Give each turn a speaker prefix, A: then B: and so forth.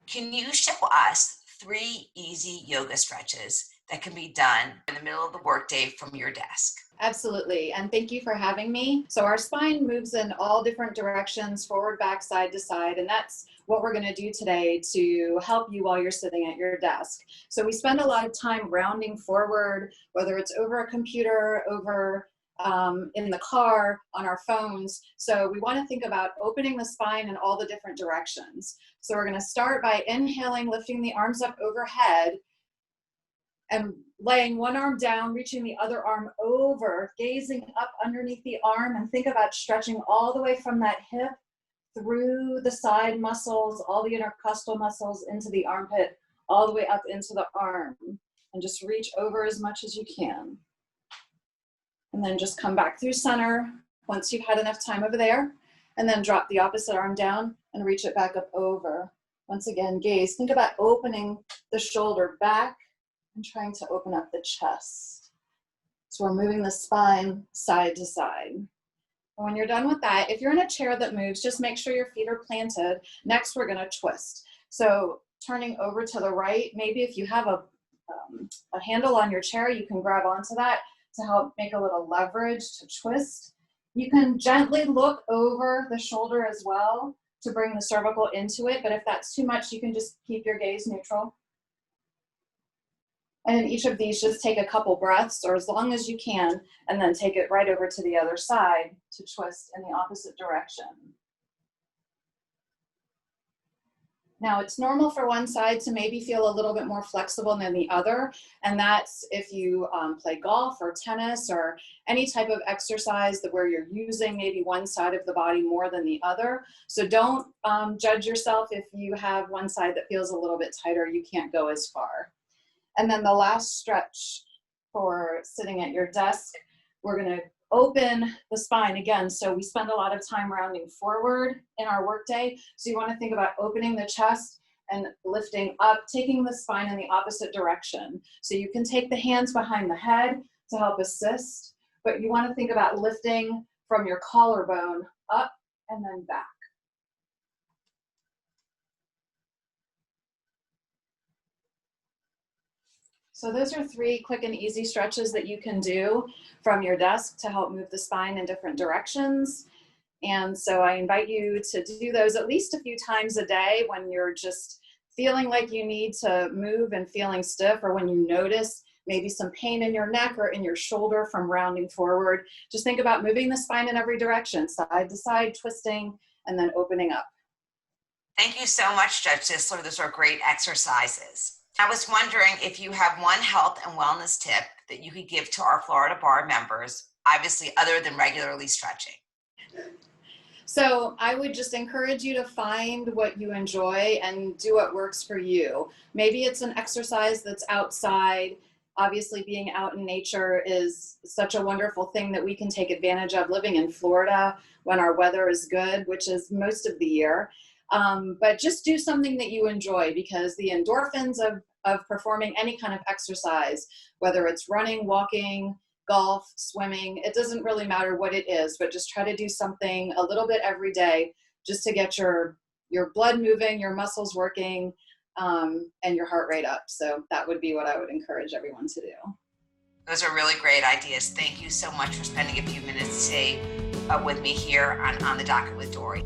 A: Can you show us 3 easy yoga stretches that can be done in the middle of the workday from your desk?
B: Absolutely, and thank you for having me. So our spine moves in all different directions, forward, back, side to side, and that's what we're going to do today to help you while you're sitting at your desk. So we spend a lot of time rounding forward, whether it's over a computer, over in the car, on our phones. So we want to think about opening the spine in all the different directions. So we're going to start by inhaling, lifting the arms up overhead, and laying one arm down, reaching the other arm over, gazing up underneath the arm, and think about stretching all the way from that hip through the side muscles, all the intercostal muscles into the armpit, all the way up into the arm. And just reach over as much as you can. And then just come back through center once you've had enough time over there, and then drop the opposite arm down and reach it back up over. Once again, gaze. Think about opening the shoulder back and trying to open up the chest. So we're moving the spine side to side. And when you're done with that, if you're in a chair that moves, just make sure your feet are planted. Next, we're gonna twist. So turning over to the right, maybe if you have a handle on your chair, you can grab onto that to help make a little leverage to twist. You can gently look over the shoulder as well to bring the cervical into it, but if that's too much, you can just keep your gaze neutral. And in each of these, just take a couple breaths, or as long as you can, and then take it right over to the other side to twist in the opposite direction. Now, it's normal for one side to maybe feel a little bit more flexible than the other, and that's if you play golf or tennis or any type of exercise where you're using maybe one side of the body more than the other. So don't judge yourself if you have one side that feels a little bit tighter, you can't go as far. And then the last stretch for sitting at your desk, we're going to open the spine again. So we spend a lot of time rounding forward in our workday. So you want to think about opening the chest and lifting up, taking the spine in the opposite direction. So you can take the hands behind the head to help assist, but you want to think about lifting from your collarbone up and then back. So those are 3 quick and easy stretches that you can do from your desk to help move the spine in different directions. And so I invite you to do those at least a few times a day when you're just feeling like you need to move and feeling stiff, or when you notice maybe some pain in your neck or in your shoulder from rounding forward. Just think about moving the spine in every direction, side to side, twisting, and then opening up.
A: Thank you so much, Judge Distler. Those are great exercises. I was wondering if you have one health and wellness tip that you could give to our Florida Bar members, obviously other than regularly stretching.
B: So I would just encourage you to find what you enjoy and do what works for you. Maybe it's an exercise that's outside. Obviously, being out in nature is such a wonderful thing that we can take advantage of living in Florida when our weather is good, which is most of the year. But just do something that you enjoy, because the endorphins of performing any kind of exercise, whether it's running, walking, golf, swimming, it doesn't really matter what it is, but just try to do something a little bit every day just to get your blood moving, your muscles working, and your heart rate up. So that would be what I would encourage everyone to do.
A: Those are really great ideas. Thank you so much for spending a few minutes today with me here on the Docket with Dori.